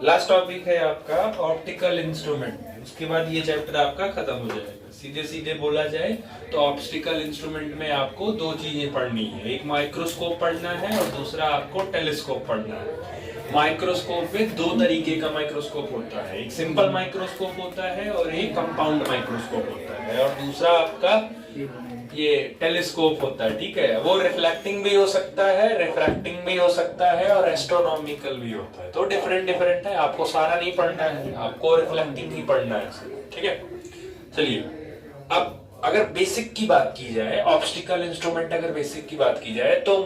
Last topic है आपका optical instrument. उसके बाद ये चैप्टर आपका खत्म हो जाएगा। सीधे सीधे बोला जाए तो ऑप्टिकल इंस्ट्रूमेंट में आपको दो चीजें पढ़नी है, एक माइक्रोस्कोप पढ़ना है और दूसरा आपको टेलीस्कोप पढ़ना है। माइक्रोस्कोप में दो तरीके का माइक्रोस्कोप होता है, एक सिंपल माइक्रोस्कोप होता है और एक कंपाउंड माइक्रोस्कोप होता है, और दूसरा आपका ये टेलीस्कोप होता है। ठीक है, वो रिफ्लेक्टिंग भी हो सकता है, रिफ्रैक्टिंग भी हो सकता है और एस्ट्रोनॉमिकल भी होता है। तो डिफरेंट डिफरेंट है, आपको सारा नहीं पढ़ना है, आपको रिफ्लेक्टिंग ही पढ़ना है। ठीक है, चलिए अब अगर बेसिक की बात की जाए, ऑप्टिकल इंस्ट्रूमेंट अगर बेसिक की बात की जाए तो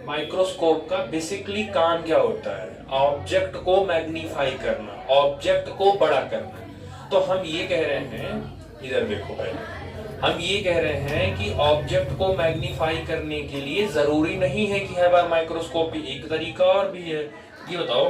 माइक्रोस्कोप का बेसिकली काम क्या होता है? ऑब्जेक्ट को मैग्नीफाई करना, ऑब्जेक्ट को बड़ा करना। तो हम ये कह रहे हैं, इधर देखो पहले, हम ये कह रहे हैं कि ऑब्जेक्ट को मैग्नीफाई करने के लिए जरूरी नहीं है कि हर बार माइक्रोस्कोप भी, एक तरीका और भी है। ये बताओ,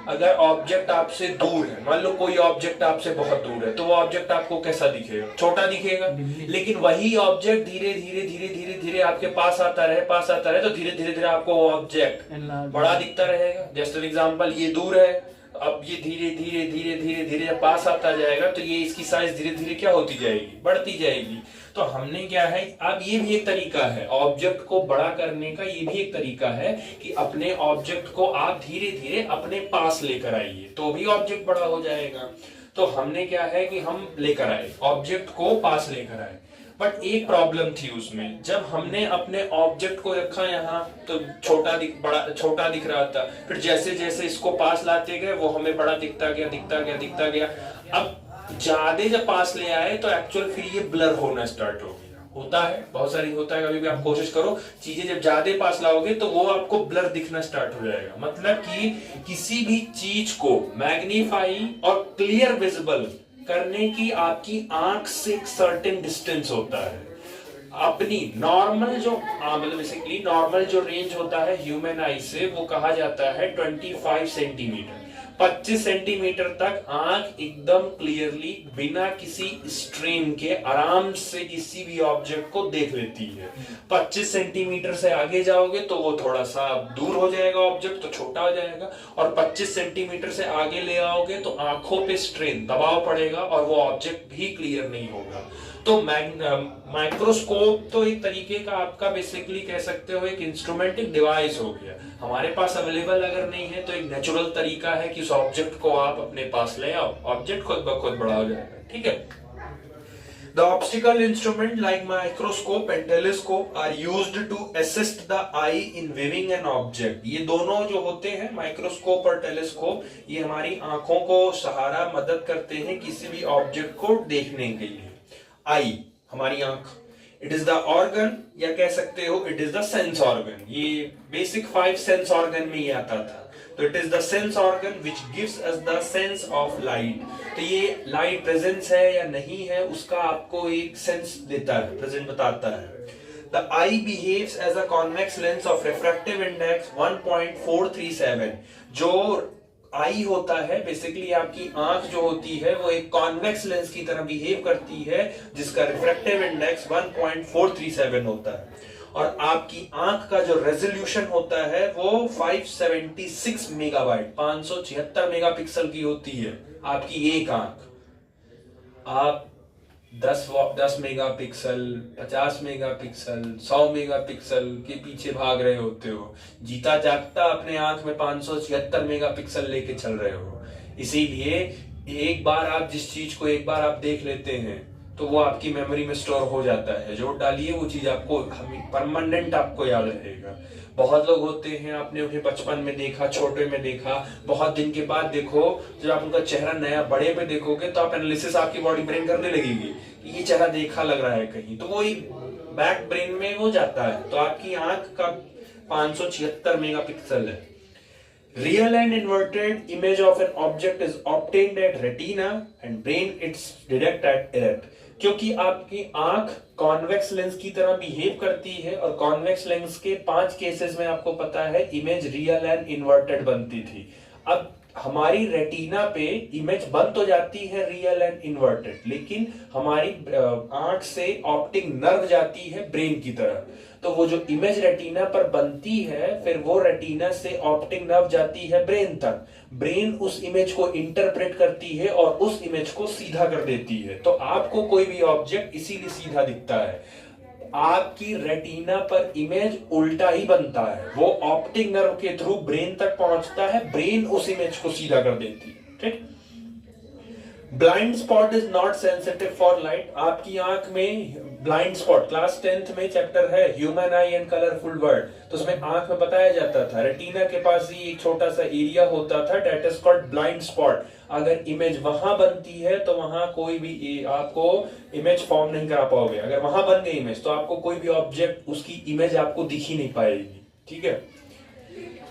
अगर ऑब्जेक्ट आपसे दूर है, मान लो कोई ऑब्जेक्ट आपसे बहुत दूर है, तो वो ऑब्जेक्ट आपको कैसा दिखेगा? छोटा दिखेगा। लेकिन वही ऑब्जेक्ट धीरे धीरे धीरे धीरे धीरे आपके पास आता रहे तो धीरे धीरे धीरे आपको वो ऑब्जेक्ट बड़ा दिखता रहेगा। जस्ट एन एग्जांपल, ये दूर है, अब ये धीरे धीरे धीरे धीरे धीरे जब पास आता जाएगा तो ये इसकी साइज धीरे धीरे क्या होती जाएगी? बढ़ती जाएगी। तो हमने क्या है, अब ये भी एक तरीका है ऑब्जेक्ट को बड़ा करने का, ये भी एक तरीका है कि अपने ऑब्जेक्ट को आप धीरे धीरे अपने पास लेकर आइए तो भी ऑब्जेक्ट बड़ा हो जाएगा। तो हमने क्या है कि हम लेकर आए, ऑब्जेक्ट को पास लेकर आए। बट एक प्रॉब्लम थी उसमें, जब हमने अपने ऑब्जेक्ट को रखा यहाँ तो छोटा दिख रहा था, फिर जैसे जैसे इसको पास लाते गए वो हमें बड़ा दिखता गया। अब ज्यादा जब पास ले आए तो एक्चुअल फिर ये ब्लर होना स्टार्ट हो गया। होता है, बहुत सारी होता है, कभी भी आप कोशिश करो, चीजें जब ज्यादा पास लाओगे तो वो आपको ब्लर दिखना स्टार्ट हो जाएगा। मतलब कि किसी भी चीज को मैग्नीफाई और क्लियर विजिबल करने की आपकी आंख से एक सर्टेन डिस्टेंस होता है। अपनी नॉर्मल जो मतलब बेसिकली नॉर्मल जो रेंज होता है ह्यूमन आई से, वो कहा जाता है 25 सेंटीमीटर। 25 सेंटीमीटर तक आंख एकदम क्लियरली बिना किसी स्ट्रेन के आराम से किसी भी ऑब्जेक्ट को देख लेती है। 25 सेंटीमीटर से आगे जाओगे तो वो थोड़ा सा दूर हो जाएगा, ऑब्जेक्ट तो छोटा हो जाएगा, और 25 सेंटीमीटर से आगे ले आओगे तो आंखों पे स्ट्रेन, दबाव पड़ेगा और वो ऑब्जेक्ट भी क्लियर नहीं होगा। तो माइक्रोस्कोप तो एक तरीके का आपका बेसिकली कह सकते हो एक इंस्ट्रूमेंट, एक डिवाइस हो गया। हमारे पास अवेलेबल अगर नहीं है तो एक नेचुरल तरीका है कि उस ऑब्जेक्ट को आप अपने पास ले आओ, ऑब्जेक्ट खुद ब खुद बड़ा हो जाएगा। ठीक है, The optical instrument like microscope and telescope are used to assist the eye in viewing an object। ये दोनों जो होते हैं माइक्रोस्कोप और टेलीस्कोप, ये हमारी आंखों को सहारा मदद करते हैं किसी भी ऑब्जेक्ट को देखने के लिए। आई, हमारी आंख, इट इज द ऑर्गन, या कह सकते हो it is the sense organ. ये बेसिक 5 सेंस ऑर्गन में ही आता था। तो it is the sense organ which gives us the sense of light. तो ये लाइट प्रेजेंस है या नहीं है उसका आपको एक सेंस देता है, प्रेजेंट बताता है। The eye behaves as a convex lens of refractive index 1.437। जो आई होता है बेसिकली आपकी आंख जो होती है वो एक कॉन्वेक्स लेंस की तरह बिहेव करती है जिसका रिफ्रैक्टिव इंडेक्स 1.437 होता है, और आपकी आंख का जो रेजोल्यूशन होता है वो 576 मेगाबाइट 576 मेगापिक्सल की होती है। आपकी एक आंख, आप 10 मेगापिक्सल, 50 मेगापिक्सल, 100 मेगापिक्सल के पीछे भाग रहे होते हो, जीता जागता अपने आंख में 576 मेगापिक्सल लेके चल रहे हो। इसीलिए एक बार आप जिस चीज को एक बार आप देख लेते हैं तो वो आपकी मेमोरी में स्टोर हो जाता है, जो डालिए वो चीज आपको परमानेंट आपको याद रहेगा। बहुत लोग होते हैं, आपने उन्हें बचपन में देखा, छोटे में देखा, बहुत दिन के बाद देखो, जब आप उनका चेहरा नया बड़े पे देखोगे तो आप एनालिसिस आपकी बॉडी ब्रेन करने लगेगी कि ये चेहरा देखा लग रहा है कहीं, तो वो बैक ब्रेन में हो जाता है। तो आपकी आंख का 576 मेगापिक्सल है। Real and inverted image of an object is obtained at retina and brain it's detect at erect। क्योंकि आपकी आंख कॉन्वेक्स लेंस की तरह बिहेव करती है, और कॉन्वेक्स लेंस के 5 केसेस में आपको पता है इमेज रियल एंड इन्वर्टेड बनती थी। अब हमारी रेटिना पे इमेज बन तो जाती है रियल एंड इन्वर्टेड, लेकिन हमारी आंख से ऑप्टिक नर्व जाती है ब्रेन की तरफ। तो वो जो इमेज रेटिना पर बनती है, फिर वो रेटिना से ऑप्टिक नर्व जाती है ब्रेन तक। ब्रेन उस इमेज को इंटरप्रेट करती है और उस इमेज को सीधा कर देती है। तो आपको कोई भी ऑब्जेक्ट इसीलिए सीधा दिखता है। आपकी रेटिना पर इमेज उल्टा ही बनता है, वो ऑप्टिक नर्व के थ्रू ब्रेन तक पहुंचता है, ब्रेन उस इमेज को सीधा कर देती है। ठीक। Blind spot is not sensitive for light. आपकी आंख में ब्लाइंड स्पॉट क्लास 10th में चैप्टर है human I and colourful world, तो उसमें आंख में बताया जाता था रेटिना के पास ही एक छोटा सा एरिया होता था, that is called blind spot. अगर इमेज वहां बनती है तो वहां कोई भी आपको इमेज फॉर्म नहीं करा पाओगे। अगर वहां बन गई इमेज तो आपको कोई भी ऑब्जेक्ट उसकी इमेज आपको दिख ही नहीं पाएगी। ठीक है।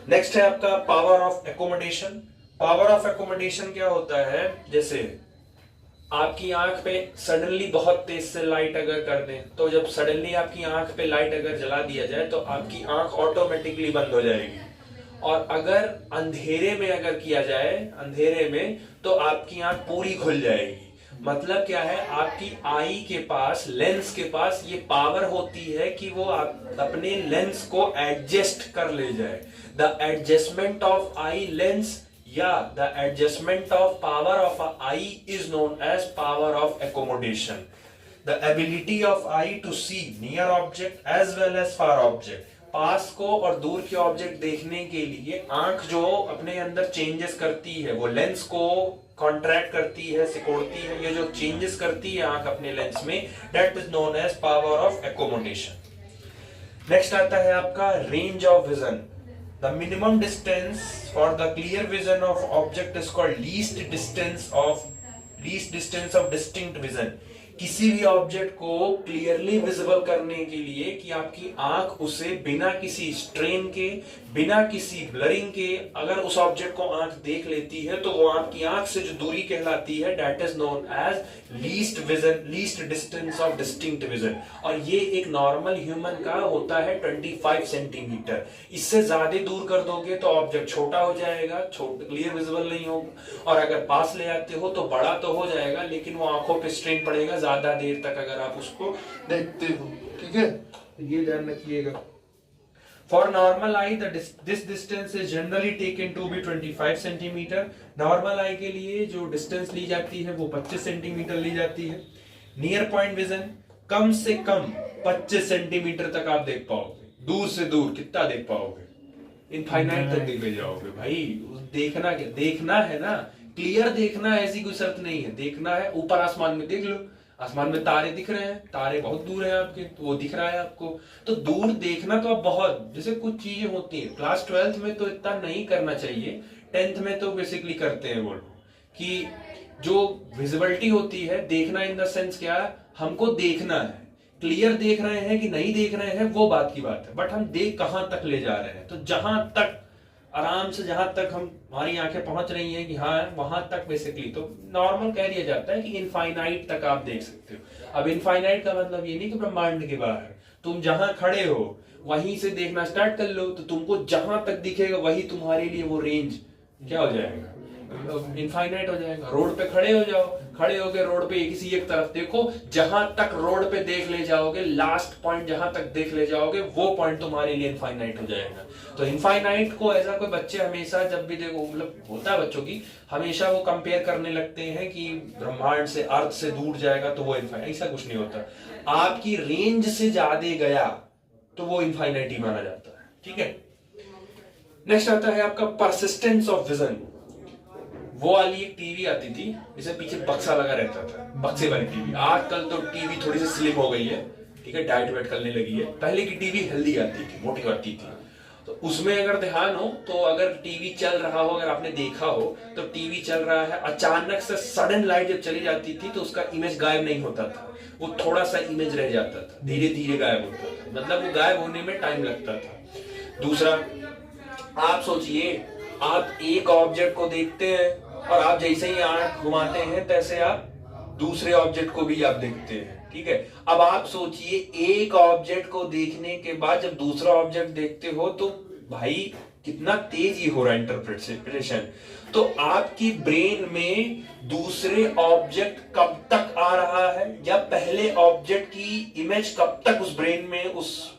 नेक्स्ट है आपका power of accommodation. Power of accommodation क्या होता है, जैसे आपकी आंख पे सडनली बहुत तेज से लाइट अगर कर दें, तो जब सडनली आपकी आंख पे लाइट अगर जला दिया जाए तो आपकी आंख ऑटोमेटिकली बंद हो जाएगी। और अगर अंधेरे में अगर किया जाए, अंधेरे में, तो आपकी आंख पूरी खुल जाएगी। मतलब क्या है, आपकी आई के पास, लेंस के पास ये पावर होती है कि वो आप अपने लेंस को एडजस्ट कर ले जाए। The adjustment of eye lens the adjustment of power of a eye is known as power of accommodation. The ability of eye to see near object as well as far object. पास को और दूर के object देखने के लिए आंख जो अपने अंदर चेंजेस करती है, वो लेंस को कॉन्ट्रैक्ट करती है, सिकोड़ती है, ये जो चेंजेस करती है आंख अपने लेंस में, that is known as power of accommodation. Next आता है आपका range of vision. The minimum distance for the clear vision of object is called least distance of distinct vision. किसी भी ऑब्जेक्ट को क्लियरली विजिबल करने के लिए कि आपकी आंख उसे बिना किसी स्ट्रेन के, बिना किसी ब्लरिंग के अगर उस ऑब्जेक्ट को आंख देख लेती है, तो वो आपकी आंख से जो दूरी कहलाती है, that is known as least distance of distinct vision. और ये एक नॉर्मल ह्यूमन का होता है 25 सेंटीमीटर। इससे ज्यादा दूर कर दोगे तो ऑब्जेक्ट छोटा हो जाएगा, क्लियर विजिबल नहीं होगा, और अगर पास ले आते हो तो बड़ा तो हो जाएगा, लेकिन वो आंखों पे स्ट्रेन पड़ेगा ज्यादा देर तक अगर आप उसको देखते हो। ठीक है, ये ध्यान रखिएगा। For normal eye, this distance is generally taken to be 25 centimetre. Normal eye के लिए जो डिस्टेंस ली जाती है वो 25 सेंटीमीटर ली जाती है। नियर पॉइंट विजन कम से कम 25 सेंटीमीटर तक आप देख पाओगे। दूर से दूर कितना देख पाओगे? इनफाइनाइट तक देख ले जाओगे भाई। देखना क्या, देखना है ना, क्लियर देखना है, ऐसी कोई शर्त नहीं है। देखना है, ऊपर आसमान में देख लो, आसमान में तारे दिख रहे हैं, तारे बहुत दूर हैं आपके, तो वो दिख रहा है आपको। तो दूर देखना तो अब बहुत, जैसे कुछ चीजें होती हैं क्लास 12th में तो इतना नहीं करना चाहिए, 10th में तो बेसिकली करते हैं वो लोग, कि जो विजिबिलिटी होती है, देखना इन द सेंस क्या, हमको देखना है, क्लियर देख रहे हैं कि नहीं देख रहे हैं वो बात की बात है, बट हम देख कहां तक ले जा रहे हैं। तो जहां तक आराम से, जहां तक हमारी आंखें पहुंच रही हैं कि हाँ वहां तक बेसिकली तो नॉर्मल कह दिया जाता है कि इनफाइनाइट तक आप देख सकते हो। अब इनफाइनाइट का मतलब ये नहीं कि ब्रह्मांड के बाहर, तुम जहां खड़े हो वहीं से देखना स्टार्ट कर लो, तो तुमको जहां तक दिखेगा वही तुम्हारे लिए वो रेंज क्या हो जाएगा, इनफाइनाइट हो जाएगा। रोड पे खड़े हो जाओ, खड़े होके रोड पे किसी एक तरफ देखो, जहां तक रोड पे देख ले जाओगे, लास्ट पॉइंट जहां तक देख ले जाओगे वो पॉइंट तुम्हारे लिए इनफाइनाइट हो जाएगा। तो इनफाइनाइट को ऐसा कोई बच्चे हमेशा जब भी देखो, मतलब होता है बच्चों की, हमेशा वो कंपेयर करने लगते हैं कि ब्रह्मांड से, अर्थ से दूर जाएगा तो वो इनफाइनाइट, ऐसा कुछ नहीं होता। आपकी रेंज से ज्यादा गया तो वो इनफाइनाइट ही माना जाता है। ठीक है। नेक्स्ट आता है आपका परसिस्टेंस ऑफ विजन। वो वाली एक टीवी आती थी जिसे पीछे बक्सा लगा रहता था, बक्से वाली टीवी। आजकल तो टीवी थोड़ी सी स्लिम हो गई है, ठीक है, डाइट वेट करने लगी है। पहले की टीवी हेल्दी आती थी, मोटी आती थी। तो उसमें अगर ध्यान हो, तो अगर टीवी चल रहा हो, अगर आपने देखा हो तो टीवी चल रहा है, अचानक से सडन लाइट जब चली जाती थी तो उसका इमेज गायब नहीं होता था, वो थोड़ा सा इमेज रह जाता था, धीरे धीरे गायब होता था, मतलब वो गायब होने में टाइम लगता था। दूसरा, आप सोचिए, आप एक ऑब्जेक्ट को देखते हैं और आप जैसे ही आंख घुमाते हैं तैसे आप दूसरे ऑब्जेक्ट को भी आप देखते हैं। ठीक है। अब आप सोचिए, एक ऑब्जेक्ट को देखने के बाद जब दूसरा ऑब्जेक्ट देखते हो तो भाई कितना तेजी हो रहा है इंटरप्रिटेशन। तो आपकी ब्रेन में दूसरे ऑब्जेक्ट कब तक आ रहा है, या पहले ऑब्जेक्ट की इमेज कब तक उस ब्रेन में, उस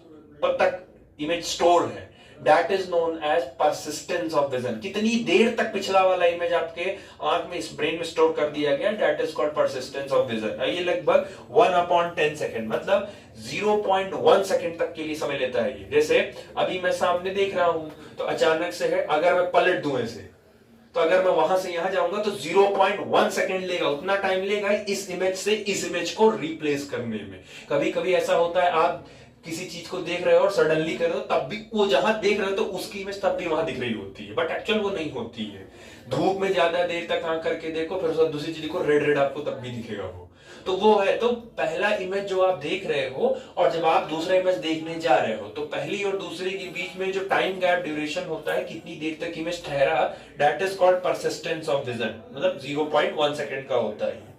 तक इमेज स्टोर है, that is known as persistence of vision. कितनी देर तक पिछला वाला इमेज आपके आंख में, इस ब्रेन में स्टोर कर दिया गया, that is called persistence of vision. ये लगभग 1/10 सेकेंड, मतलब 0.1 सेकेंड तक के लिए समय लेता है ये। जैसे अभी मैं सामने देख रहा हूं तो अचानक से है, अगर मैं पलट दूं ऐसे, तो अगर मैं वहां से यहां जाऊंगा तो 0.1 सेकेंड लेगा, उतना टाइम लेगा इस इमेज से इस इमेज को रिप्लेस करने में। कभी कभी ऐसा होता है आप किसी चीज को देख रहे हो और सडनली कर रहे हो, तब भी वो जहां देख रहे हो तो उसकी इमेज तब भी वहां दिख रही होती है, बट एक्चुअल वो नहीं होती है। धूप में ज्यादा देर तक आंख करके देखो, फिर उसका दूसरी चीज को रेड रेड आपको तब भी दिखेगा वो, तो वो है। तो पहला इमेज जो आप देख रहे हो और जब आप दूसरा इमेज देखने जा रहे हो, तो पहली और दूसरी के बीच में जो टाइम गैप ड्यूरेशन होता है, कितनी देर तक इमेज ठहरा, that is called persistence of vision, मतलब 0.1 सेकेंड का होता है।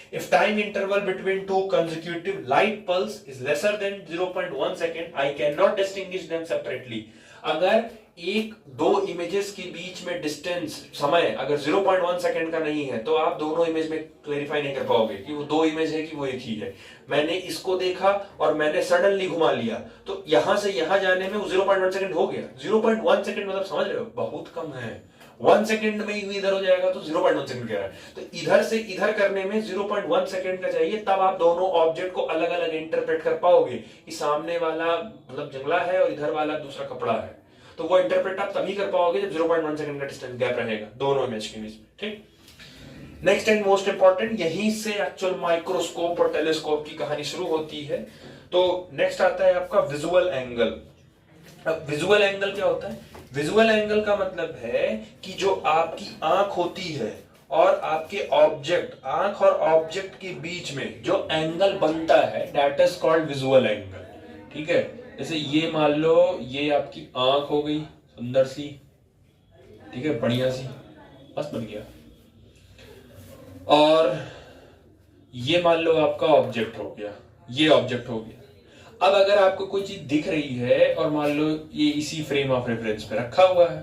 If time interval between two consecutive light pulse is lesser than 0.1 second, I cannot distinguish them separately. अगर एक दो इमेजेस के बीच में डिस्टेंस समय अगर 0.1 सेकेंड का नहीं है, तो आप दोनों इमेज में क्लेरिफाई नहीं कर पाओगे कि वो दो इमेज है कि वो एक ही है। मैंने इसको देखा और मैंने सडनली घुमा लिया, तो यहां से यहां जाने में वो 0.1 सेकेंड हो गया। 0.1 सेकेंड मतलब समझ रहे हो, बहुत कम है। 1 सेकेंड में ही इधर हो जाएगा तो 0.1 सेकेंड कह रहा है, तो इधर से इधर करने में 0.1 सेकेंड का चाहिए, तब आप दोनों ऑब्जेक्ट को अलग अलग इंटरप्रेट कर पाओगे कि सामने वाला मतलब जंगला है और इधर वाला दूसरा कपड़ा है। तो वो इंटरप्रेट आप तभी कर पाओगे जब 0.1 सेकेंड का डिस्टेंस गैप रहेगा दोनों इमेज के बीच में, ठीक। नेक्स्ट एंड मोस्ट इंपॉर्टेंट, यहीं से एक्चुअल माइक्रोस्कोप और टेलीस्कोप की कहानी शुरू होती है। तो नेक्स्ट आता है आपका विजुअल एंगल। अब विजुअल एंगल क्या होता है? विजुअल एंगल का मतलब है कि जो आपकी आंख होती है और आपके ऑब्जेक्ट, आंख और ऑब्जेक्ट के बीच में जो एंगल बनता है, that is called visual angle, ठीक है। जैसे ये मान लो ये आपकी आंख हो गई सुंदर सी, ठीक है, बढ़िया सी, बस बन गया। और ये मान लो आपका ऑब्जेक्ट हो गया, ये ऑब्जेक्ट हो गया। अब अगर आपको कोई चीज दिख रही है और मान लो ये इसी फ्रेम ऑफ रेफरेंस पे रखा हुआ है,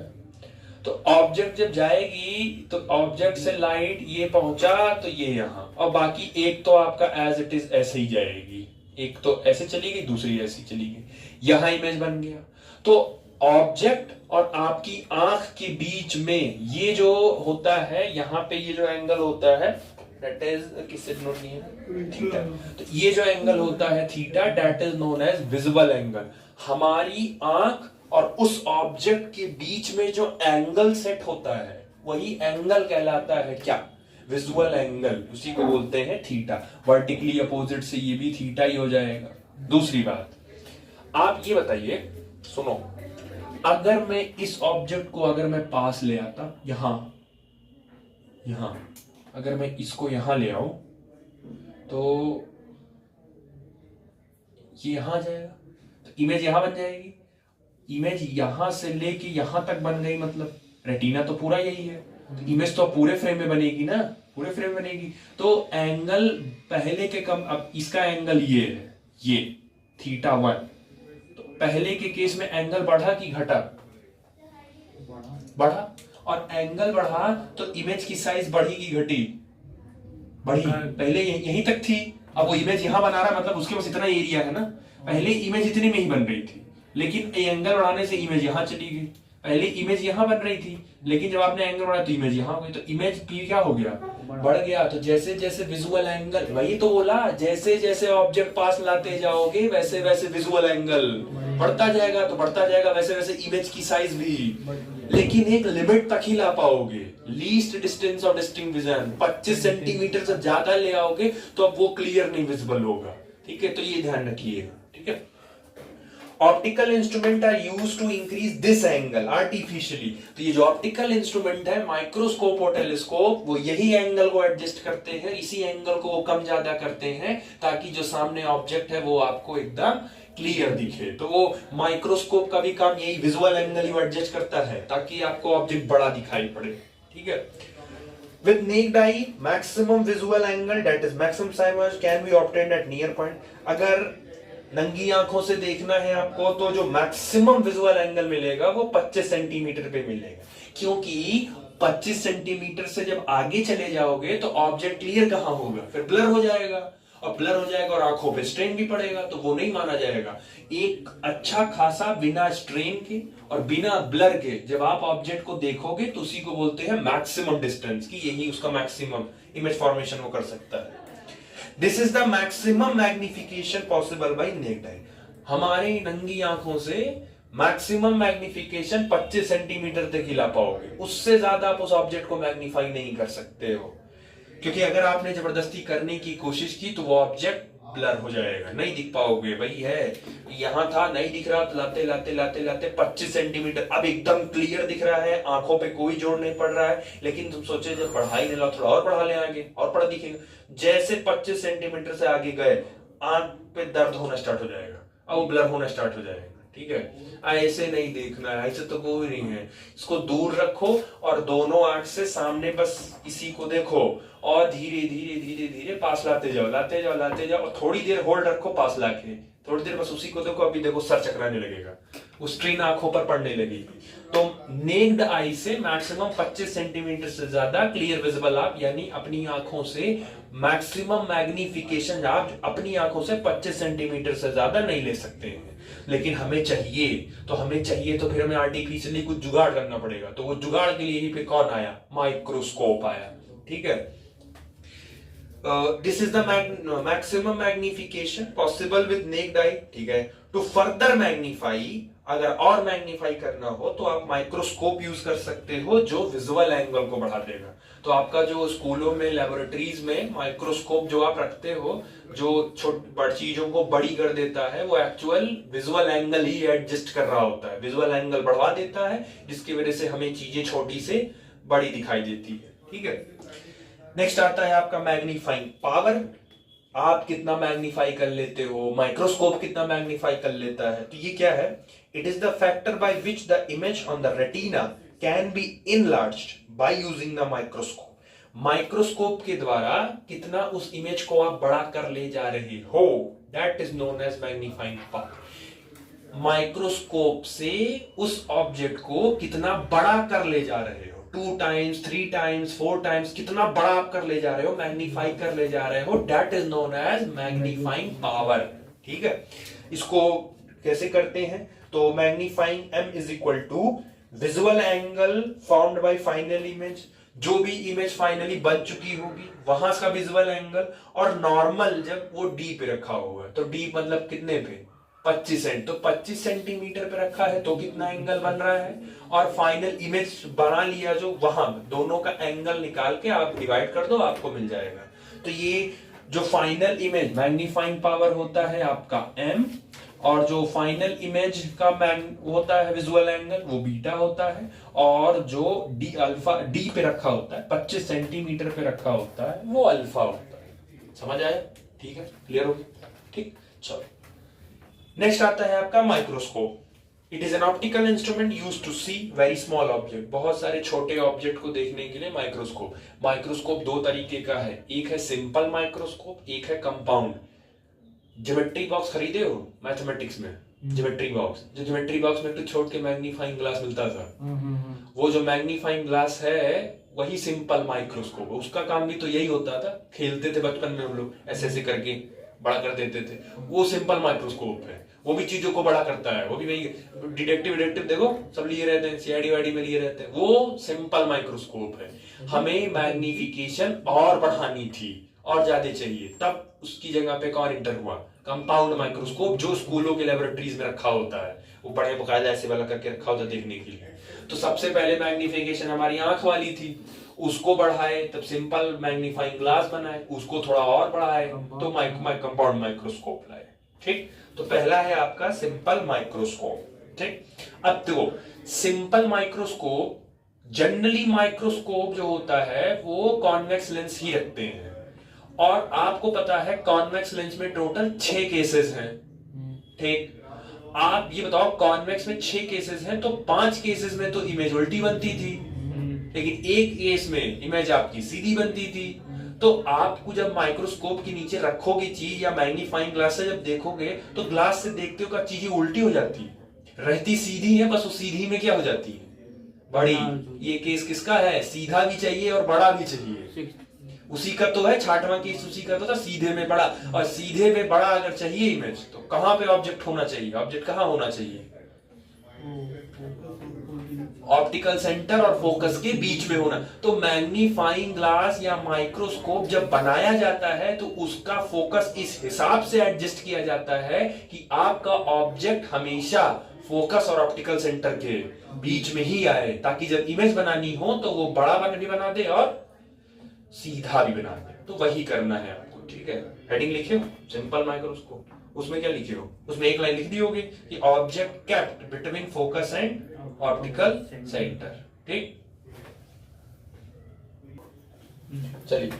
तो ऑब्जेक्ट जब जाएगी तो ऑब्जेक्ट से लाइट ये पहुंचा तो ये यहां, और बाकी एक तो आपका एज इट इज ऐसे ही जाएगी, एक तो ऐसे चली गई दूसरी ऐसी चली गई, यहां इमेज बन गया। तो ऑब्जेक्ट और आपकी आंख के बीच में ये जो होता है, यहां पे ये जो एंगल होता है, दैट इज किससे नोट नहीं है, थीटा। तो ये जो एंगल होता है theta, that is known as visual angle. हमारी आंख और उस ऑब्जेक्ट के बीच में जो एंगल सेट होता है वही एंगल कहलाता है क्या? विजुअल एंगल, उसी को बोलते हैं थीटा। वर्टिकली अपोजिट से ये भी थीटा ही हो जाएगा। दूसरी बात, आप ये बताइए, सुनो, अगर मैं इस ऑब्जेक्ट को अगर मैं पास ले आता, यहां अगर मैं इसको यहां ले आऊं तो ये यहां जाएगा, तो इमेज यहां बन जाएगी। इमेज यहां से लेके यहां तक बन गई, मतलब रेटिना तो पूरा यही है, तो इमेज तो पूरे फ्रेम में बनेगी ना, पूरे फ्रेम में बनेगी। तो एंगल पहले के कम, अब इसका एंगल ये है, ये θ1, तो पहले के केस में एंगल बढ़ा कि घटा? बढ़ा। और एंगल बढ़ा तो इमेज की साइज बढ़ी कि घटी? बढ़ी। पहले यहीं तक थी, अब वो इमेज यहां बना रहा, मतलब उसके पास इतना एरिया है ना। पहले इमेज इतनी में ही बन रही थी, लेकिन एंगल बढ़ाने से इमेज यहां चली गई। पहले इमेज यहां बन रही थी, लेकिन जब आपने एंगल बढ़ाया तो इमेज यहां हो गई, तो इमेज पी क्या हो गया? बढ़ गया। तो जैसे जैसे विजुअल एंगल, वही तो बोला, जैसे जैसे ऑब्जेक्ट पास लाते जाओगे वैसे वैसे विजुअल एंगल बढ़ता जाएगा, तो बढ़ता जाएगा वैसे वैसे इमेज की साइज भी, लेकिन एक लिमिट तक ही ला पाओगे। Least distance of distinct vision 25 centimetre से ज्यादा ले आओगे तो अब वो क्लियर नहीं विजिबल होगा, ठीक है। तो ये ध्यान रखिएगा, ठीक है। Optical instrument are used to increase this angle artificially. तो ये जो ऑप्टिकल इंस्ट्रूमेंट है, माइक्रोस्कोप और टेलीस्कोप, वो यही एंगल को एडजस्ट करते हैं, इसी एंगल को वो कम ज्यादा करते हैं ताकि जो सामने ऑब्जेक्ट है वो आपको एकदम क्लियर दिखे। तो वो माइक्रोस्कोप का भी काम यही विजुअल एंगल ही एडजस्ट करता है ताकि आपको ऑब्जेक्ट बड़ा दिखाई पड़े, ठीक है। With naked eye, maximum visual angle, that is maximum size, can be obtained at near point. अगर नंगी आंखों से देखना है आपको तो जो मैक्सिमम विजुअल एंगल मिलेगा वो 25 सेंटीमीटर पे मिलेगा, क्योंकि 25 सेंटीमीटर से जब आगे चले जाओगे तो ऑब्जेक्ट क्लियर कहां होगा? फिर ब्लर हो जाएगा। और ब्लर हो जाएगा और आंखों पे स्ट्रेन भी पड़ेगा, तो वो नहीं माना जाएगा। एक अच्छा खासा बिना स्ट्रेन के और बिना ब्लर के जब आप ऑब्जेक्ट को देखोगे तो उसी को बोलते हैं मैक्सिमम डिस्टेंस, की यही उसका मैक्सिमम इमेज फॉर्मेशन वो कर सकता है। This is the maximum magnification possible by necked आई। हमारी नंगी आंखों से मैक्सिमम मैग्निफिकेशन 25 सेंटीमीटर तक ही ला पाओगे, उससे ज्यादा आप उस ऑब्जेक्ट को मैग्नीफाई नहीं कर सकते हो, क्योंकि अगर आपने जबरदस्ती करने की कोशिश की तो वो ऑब्जेक्ट ब्लर हो जाएगा, नहीं दिख पाओगे। भाई है यहां था, नहीं दिख रहा, तो लाते लाते लाते लाते 25 सेंटीमीटर अब एकदम क्लियर दिख रहा है, आंखों पे कोई जोर नहीं पड़ रहा है। लेकिन तुम सोचे जब बढ़ाई नहीं ला, थोड़ा और बढ़ा ले आगे और बड़ा दिखेगा। जैसे 25 सेंटीमीटर से आगे गए आंख पे दर्द होना स्टार्ट हो जाएगा, अब वो ब्लर होना स्टार्ट हो जाएगा। ठीक है, ऐसे नहीं देखना है, ऐसे तो कोई नहीं है। इसको दूर रखो और दोनों आंख से सामने बस इसी को देखो और धीरे धीरे धीरे धीरे पास लाते जाओ, लाते जाओ, लाते जाओ, और थोड़ी देर होल्ड रखो पास लाके, थोड़ी देर बस उसी को देखो। अभी देखो सर चकराने लगेगा, वो स्ट्रेन आंखों पर पड़ने लगेगी। तो नेक्ड आई से मैक्सिमम 25 सेंटीमीटर से ज्यादा क्लियर विजिबल आप, यानी अपनी आंखों से मैक्सिमम मैग्निफिकेशन आप अपनी आंखों से 25 सेंटीमीटर से ज्यादा नहीं ले सकते हैं। लेकिन हमें चाहिए तो फिर हमें आर्टिफिशियली कुछ जुगाड़ करना पड़ेगा। तो वो जुगाड़ के लिए ही फिर कौन आया? माइक्रोस्कोप आया। ठीक है, this is the maximum magnification possible with necked आई। ठीक है, टू फर्दर मैग्नीफाई, अगर और मैग्नीफाई करना हो तो आप माइक्रोस्कोप यूज कर सकते हो जो विजुअल एंगल को बढ़ा देगा। तो आपका जो स्कूलों में लैबोरेटरीज में माइक्रोस्कोप जो आप रखते हो, जो बड़ी चीजों को बड़ी कर देता है, वो एक्चुअल विजुअल एंगल ही एडजस्ट कर रहा होता है, विजुअल एंगल बढ़वा देता है, जिसकी वजह से हमें चीजें छोटी से बड़ी दिखाई देती है। ठीक है, नेक्स्ट आता है आपका मैग्नीफाइंग पावर। आप कितना मैग्नीफाई कर लेते हो, माइक्रोस्कोप कितना मैग्नीफाई कर लेता है। तो ये क्या है? It is the factor by which the image on the retina can be enlarged by using the microscope. Microscope के द्वारा कितना उस इमेज को आप बड़ा कर ले जा रहे हो, that is known as magnifying power. Microscope से उस ऑब्जेक्ट को कितना बड़ा कर ले जा रहे हो, 2 टाइम्स 3 टाइम्स 4 टाइम्स, कितना बड़ा आप कर ले जा रहे हो, मैग्नीफाई कर ले जा रहे हो, that is known as magnifying power. ठीक है, इसको कैसे करते हैं? तो magnifying m is equal to visual angle formed by final image, जो भी इमेज फाइनली बन चुकी होगी वहां का विजुअल एंगल, और नॉर्मल जब वो d पे रखा हुआ है, तो d मतलब कितने पे? 25 सेंट, तो 25 सेंटीमीटर पे रखा है तो कितना एंगल बन रहा है, और फाइनल इमेज बना लिया जो वहां, दोनों का एंगल निकाल के आप डिवाइड कर दो, आपको मिल जाएगा। तो ये जो फाइनल इमेज मैग्नीफाइंग पावर होता है आपका m, और जो फाइनल इमेज का होता है विजुअल एंगल वो बीटा होता है, और जो डी अल्फा डी पे रखा होता है 25 सेंटीमीटर पे रखा होता है वो अल्फा होता है। समझ आया? ठीक है, क्लियर हो गया? ठीक, चलो नेक्स्ट आता है आपका microscope. It is an optical instrument used to see very small object. बहुत सारे छोटे ऑब्जेक्ट को देखने के लिए माइक्रोस्कोप। माइक्रोस्कोप दो तरीके का है, एक है सिंपल माइक्रोस्कोप, एक है कंपाउंड। ज्योमेट्री बॉक्स खरीदे हो मैथमेटिक्स में? ज्योमेट्री बॉक्स, जो ज्योमेट्री बॉक्स में तो छोड़ के मैग्नीफाइंग ग्लास मिलता था, वो जो मैग्नीफाइंग ग्लास है वही सिंपल माइक्रोस्कोप। उसका काम भी तो यही होता था, खेलते थे बचपन में हम लोग, ऐसे ऐसे करके बड़ा कर देते थे, वो सिंपल माइक्रोस्कोप है। वो भी चीजों को बड़ा करता है, वो भी वही डिटेक्टिव देखो सब लिए रहते हैं, सीआईडी वाईडी में लिए रहते हैं, वो सिंपल माइक्रोस्कोप है। हमें मैग्निफिकेशन और बढ़ानी थी और ज्यादा चाहिए, तब उसकी जगह पे कौन इंटर हुआ? कंपाउंड माइक्रोस्कोप, जो स्कूलों के लेबोरेटरीज में रखा होता है, वो बड़े बकायदा ऐसे वाला करके रखा होता है देखने के लिए। तो सबसे पहले मैग्निफिकेशन हमारी आंख वाली थी, उसको बढ़ाए, तब सिंपल मैग्नीफाइंग ग्लास बनाए, उसको थोड़ा और बढ़ाए तो कंपाउंड माइक्रोस्कोप लाए। ठीक, तो पहला है आपका सिंपल माइक्रोस्कोप। ठीक, अब देखो सिंपल माइक्रोस्कोप, जनरली माइक्रोस्कोप जो होता है वो कॉन्वेक्स लेंस ही रखते हैं, और आपको पता है कॉन्वेक्स लेंस में टोटल 6 केसेस हैं। ठीक, आप ये बताओ कॉन्वेक्स में 6 केसेस हैं, तो 5 केसेस में तो इमेज उल्टी बनती थी, लेकिन एक केस में इमेज आपकी सीधी बनती थी। तो आपको जब माइक्रोस्कोप के नीचे रखोगे चीज या मैग्नीफाइंग ग्लास से जब देखोगे तो ग्लास से देखते हो का चीजें उल्टी हो जाती है, रहती सीधी है, बस वो सीधी में क्या हो जाती है? बड़ी। ये केस किसका है? सीधा भी चाहिए और बड़ा भी चाहिए। उसी का तो है, छाटवा केस उसी का तो था, सीधे में बड़ा। और सीधे में बड़ा अगर चाहिए इमेज तो कहां पे ऑब्जेक्ट होना चाहिए? ऑब्जेक्ट कहां होना चाहिए? ऑप्टिकल सेंटर और फोकस के बीच में होना। तो मैग्नीफाइंग ग्लास या माइक्रोस्कोप जब बनाया जाता है तो उसका फोकस इस हिसाब से एडजस्ट किया जाता है कि आपका ऑब्जेक्ट हमेशा फोकस और ऑप्टिकल सेंटर के बीच में ही आए, ताकि जब इमेज बनानी हो तो वो बड़ा भी बना दे और सीधा भी बना दे। तो वही करना है आपको, ठीक है। हेडिंग लिखे हो सिंपल माइक्रोस्कोप, उसमें क्या लिखे हो? उसमें एक लाइन लिख दी होगी कि object kept between focus and optical centre, ठीक। चलिए,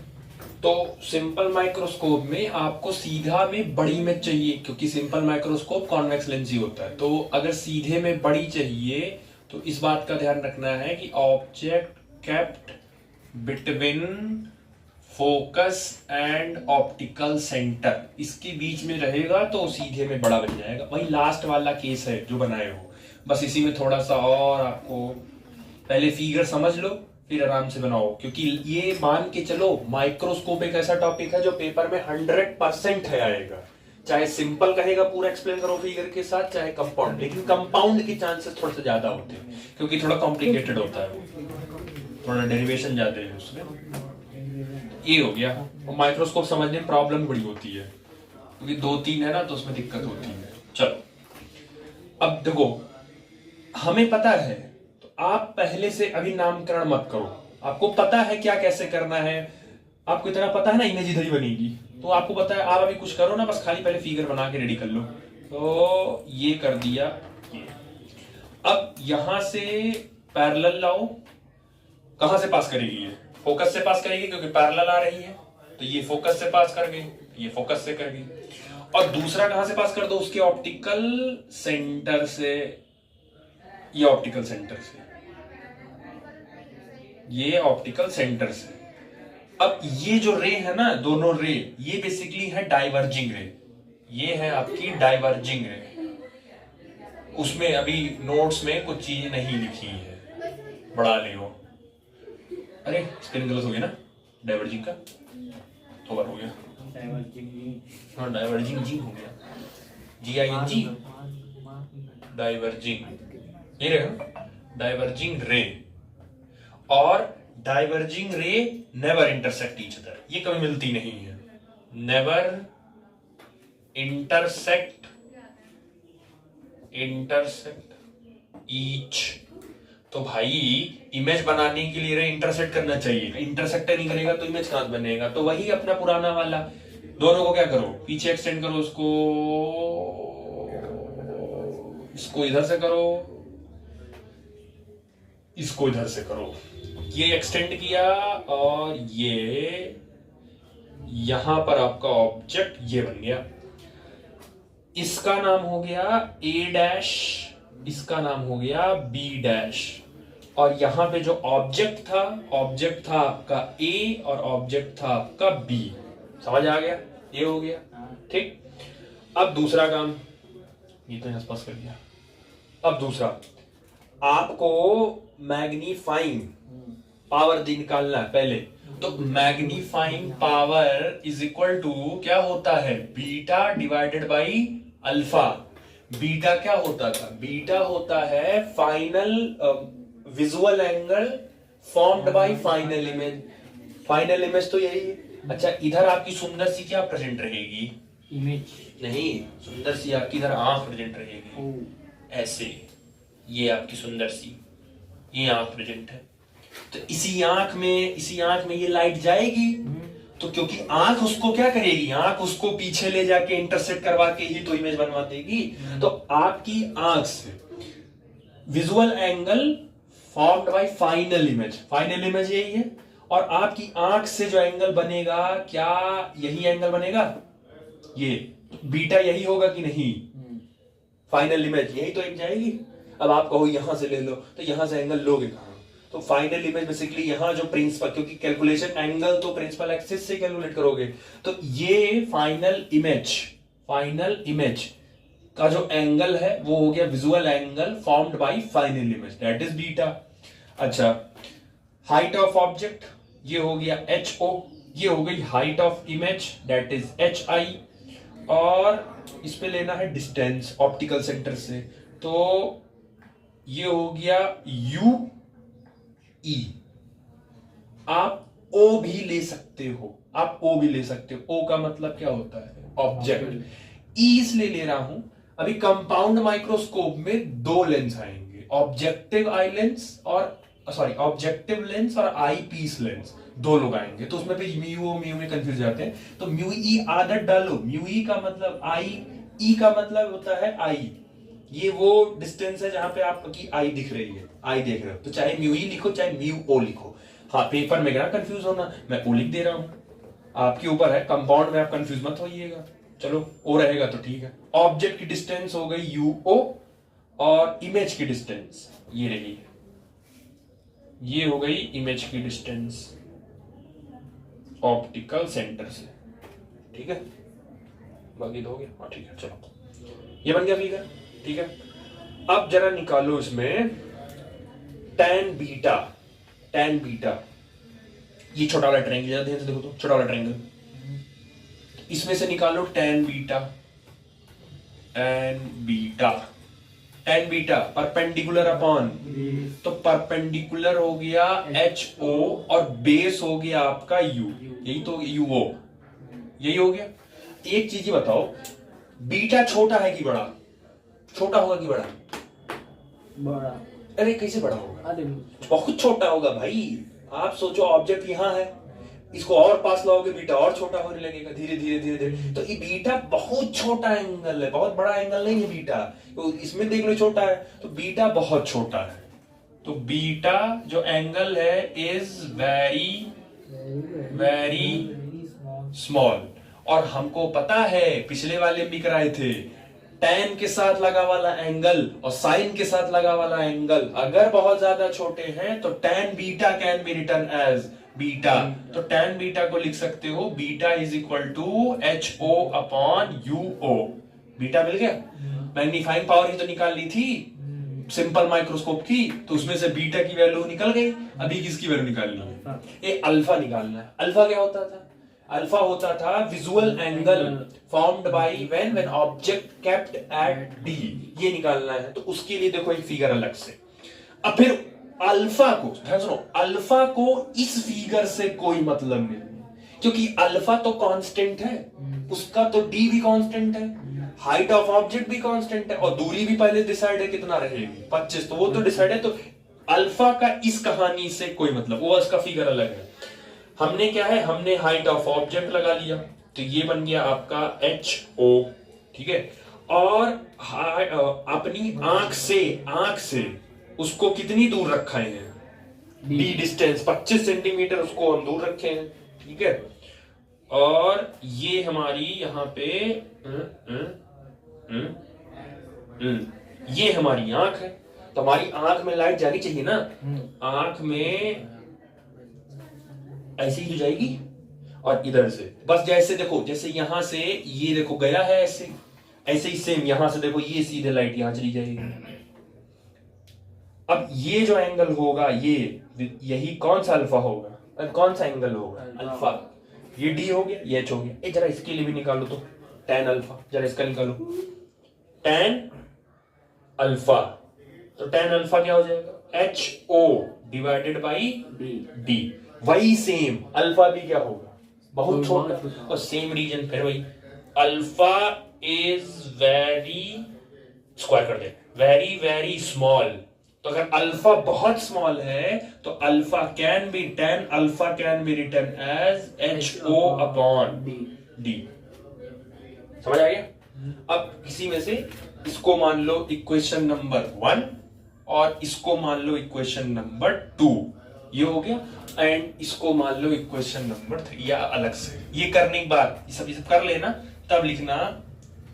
तो सिंपल माइक्रोस्कोप में आपको सीधा में बड़ी इमेज चाहिए, क्योंकि सिंपल माइक्रोस्कोप कॉन्वेक्स लेंस ही होता है। तो अगर सीधे में बड़ी चाहिए तो इस बात का ध्यान रखना है कि object kept between focus and optical centre, इसके बीच में रहेगा तो सीधे में बड़ा बन जाएगा। वही लास्ट वाला केस है जो बनाए हो, बस इसी में थोड़ा सा और आपको पहले फिगर समझ लो फिर आराम से बनाओ, क्योंकि ये मान के चलो माइक्रोस्कोप एक ऐसा टॉपिक है जो पेपर में 100% है आएगा। चाहे सिंपल कहेगा पूरा एक्सप्लेन करो फिगर के साथ, चाहे कंपाउंड, लेकिन कंपाउंड के चांसेस थोड़े से ज्यादा होते हैं क्योंकि थोड़ा कॉम्प्लिकेटेड होता है, थोड़ा डेरिवेशन ज्यादा है उसमें। ये हो गया। और माइक्रोस्कोप समझने में प्रॉब्लम बड़ी होती है क्योंकि 2-3 है ना, तो उसमें दिक्कत होती है। चलो, अब देखो, हमें पता है तो आप पहले से अभी नामकरण मत करो, आपको पता है क्या कैसे करना है, आपको इतना पता है ना इमेज इधर ही बनेगी, तो आपको पता है। आप अभी कुछ करो ना, बस खाली पहले फिगर बना के रेडी कर लो। तो ये कर दिया, अब यहां से पैरेलल लाओ। कहां से पास करेगी? ये फोकस से पास करेगी क्योंकि पैरेलल आ रही है, तो ये फोकस से पास कर गई, ये फोकस से कर गई। और दूसरा कहां से पास कर दो? उसके ऑप्टिकल सेंटर से, ये ऑप्टिकल सेंटर से, ये ऑप्टिकल सेंटर से। अब ये जो रे है ना, दोनों रे, ये बेसिकली है डाइवर्जिंग रे, ये है आपकी डाइवर्जिंग रे। उसमें अभी नोट्स में कुछ चीजें नहीं लिखी है, बढ़ा ले हो। अरे स्पेलिंग गलत हो गया ना, डाइवर्जिंग का तो बार हो गया, हाँ डाइवर्जिंग जी हो गया, GING, डाइवर्जिंग, ये रहा डाइवर्जिंग रे। और डाइवर्जिंग रे नेवर इंटरसेक्ट ईच अदर, ये कभी मिलती नहीं है, नेवर इंटरसेक्ट ईच। तो भाई इमेज बनाने के लिए रे इंटरसेक्ट करना चाहिए, इंटरसेक्ट नहीं करेगा तो इमेज कहां बनेगा? तो वही अपना पुराना वाला, दोनों को क्या करो, पीछे एक्सटेंड करो, इसको इधर से करो, इसको इधर से करो, ये एक्सटेंड किया और ये यहां पर आपका ऑब्जेक्ट ये बन गया। इसका नाम हो गया A', इसका नाम हो गया B'। और यहां पे जो ऑब्जेक्ट था आपका A और ऑब्जेक्ट था आपका B। समझ आ गया? ये हो गया, ठीक। अब दूसरा काम, ये तो आसपास कर दिया। अब दूसरा, आपको मैग्नीफाइंग पावर निकालना है पहले। तो magnifying power is equal to क्या होता है? Beta divided by alpha. Beta क्या होता था? बीटा होता है final visual angle formed by final image. Final image तो यही है। अच्छा, इधर आपकी सुंदर सी क्या प्रेजेंट रहेगी? इमेज नहीं, सुंदर सी आपकी इधर आंख प्रेजेंट रहेगी, ऐसे। ये आपकी सुंदर सी ये आंख प्रेजेंट है। तो इसी आंख में ये लाइट जाएगी, तो क्योंकि आंख उसको क्या करेगी? आंख उसको पीछे ले जाके इंटरसेक्ट करवा के ही तो इमेज बनवा देगी। तो आपकी आंख से visual angle formed by final image, final image यही है। और आपकी आंख से जो एंगल बनेगा, क्या यही एंगल बनेगा? ये बीटा यही होगा कि नहीं? फाइनल इमेज यही तो एक जाएगी। अब आप कहो यहां से ले लो, तो यहां से एंगल लोगे कहां? तो फाइनल इमेज बेसिकली यहां जो प्रिंसिपल, क्योंकि कैलकुलेशन एंगल तो प्रिंसिपल एक्सिस से कैलकुलेट करोगे, तो ये फाइनल इमेज का जो एंगल है वो हो गया visual angle formed by final image, that is beta. अच्छा, हाइट ऑफ ऑब्जेक्ट ये हो गया HO, ये हो गई height of image that is H I, और इस पे लेना है डिस्टेंस ऑप्टिकल सेंटर से, तो ये हो गया यू ई। आप ओ भी ले सकते हो, आप ओ भी ले सकते हो। ओ का मतलब क्या होता है? ऑब्जेक्ट। ई इसलिए ले रहा हूं, अभी कंपाउंड माइक्रोस्कोप में दो लेंस आएंगे, ऑब्जेक्टिव आई लेंस और सॉरी ऑब्जेक्टिव लेंस और आई पीस लेंस, दो लोग आएंगे। तो उसमें भी म्यू में कंफ्यूज जाते हैं, तो म्यू ई आदत डालो। म्यू ई का मतलब आई, ई का मतलब होता है आई। ये वो डिस्टेंस है जहां पे आपकी आई दिख रही है, आई देख रहे हो, तो चाहे म्यू ई लिखो चाहे म्यू ओ लिखो। हाँ, पेपर में क्या कंफ्यूज होना, मैं ओ लिख दे रहा हूं, आपके ऊपर है, कंपाउंड में आप कंफ्यूज मत होइएगा। चलो ओ रहेगा तो ठीक है। ऑब्जेक्ट की डिस्टेंस हो गई यू ओ, और इमेज की डिस्टेंस ये रही, ये हो गई इमेज की डिस्टेंस ऑप्टिकल सेंटर से, ठीक है। बाकी तो हो गया, हाँ ठीक है। चलो ये बन गया फिगर, ठीक है। अब जरा निकालो इसमें tan बीटा, tan बीटा, ये छोटा वाला ट्रायंगल, जरा ध्यान से देखो तो, छोटा वाला ट्रायंगल, इसमें से निकालो tan beta, tan beta, tan beta perpendicular upon, तो परपेंडिकुलर हो गया एच ओ और बेस हो गया आपका यू, यही तो यू ओ, यही हो गया। एक चीज ही बताओ, बीटा छोटा है कि बड़ा? छोटा होगा कि बड़ा? बड़ा। अरे कैसे बड़ा होगा? अरे बहुत छोटा होगा भाई। आप सोचो ऑब्जेक्ट यहां है, इसको और पास लाओगे बीटा और छोटा होने लगेगा धीरे धीरे धीरे धीरे। तो ये बीटा बहुत छोटा एंगल है, बहुत बड़ा एंगल नहीं है बीटा। तो इसमें देख लो छोटा है, तो बीटा बहुत छोटा है। तो बीटा जो एंगल है इज वेरी वेरी स्मॉल। और हमको पता है, पिछले वाले भी कराए थे, tan के साथ लगा वाला एंगल और sin के साथ लगा वाला एंगल अगर बहुत ज्यादा छोटे हैं तो tan beta can be written as beta. तो tan बीटा को लिख सकते हो, beta is equal to H O upon U O. Beta मिल गया। मैग्नीफाइंग पावर ही तो निकाल ली थी सिंपल माइक्रोस्कोप की, तो उसमें से बीटा की वैल्यू निकल गई। अभी किसकी वैल्यू निकालनी है? ये अल्फा निकालना है। अल्फा क्या होता था? अल्फा होता था visual angle formed by when object kept at D, ये निकालना है। तो उसके लिए देखो एक फिगर अलग से। अब फिर अल्फा को ध्यान सुनो, अल्फा को इस फिगर से कोई मतलब नहीं, क्योंकि अल्फा तो कांस्टेंट है, उसका तो डी भी कांस्टेंट है, हाइट ऑफ ऑब्जेक्ट भी कांस्टेंट है, और दूरी भी पहले डिसाइड है कितना रहेगी 25, तो वो तो डिसाइड है। तो अल्फा का इस कहानी से कोई मतलब, वो उसका फिगर अलग है। हमने क्या है, हमने हाइट ऑफ ऑब्जेक्ट लगा लिया, तो ये बन गया आपका एच ओ, ठीक है। और अपनी आंख से उसको कितनी दूर रखा है? डी डिस्टेंस 25 सेंटीमीटर उसको हम दूर रखे हैं, ठीक है। और ये हमारी यहाँ पे ये हमारी आंख है, तो हमारी आंख में लाइट जानी चाहिए ना, आंख में ऐसे ही तो जाएगी। और इधर से बस जैसे देखो, जैसे यहां से ये देखो गया है ऐसे, ऐसे ही सेम यहां से देखो, ये सीधे लाइट यहां चली जाएगी। अब ये जो एंगल होगा, ये यही कौन सा अल्फा होगा, कौन सा एंगल होगा? अल्फा। ये डी हो गया, ये एच हो गया। जरा इसके लिए भी निकालो तो, tan अल्फा, जरा इसका निकालो, tan अल्फा। तो tan अल्फा क्या हो जाएगा? H O divided by D. वही सेम अल्फा भी क्या होगा? बहुत छोटा, और सेम रीजन फिर वही, अल्फा इज वेरी, स्क्वायर कर दे, वेरी वेरी स्मॉल। तो अगर अल्फा बहुत स्मॉल है तो alpha can be tan alpha can be written as H O upon D. समझ आ गया? अब किसी में से इसको मान लो इक्वेशन नंबर 1 और इसको मान लो इक्वेशन नंबर 2, ये हो गया। एंड इसको मान लो इक्वेशन नंबर 3, या अलग से। ये करने के बाद ये सब कर लेना, तब लिखना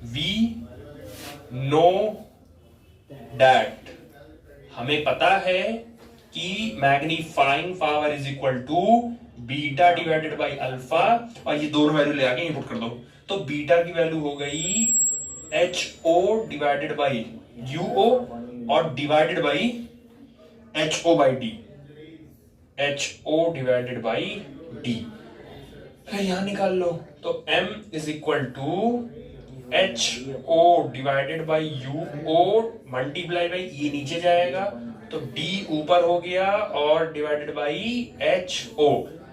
वी नो दैट, हमें पता है कि magnifying power is equal to beta divided by alpha, और ये दोनों वैल्यू ले आके इनपुट कर दो। तो बीटा की वैल्यू हो गई H O divided by U O और divided by H O by D, H O divided by D. यहां निकाल लो, तो m is equal to HO divided by UO multiply by, ये नीचे जाएगा तो D ऊपर हो गया और डिवाइडेड बाई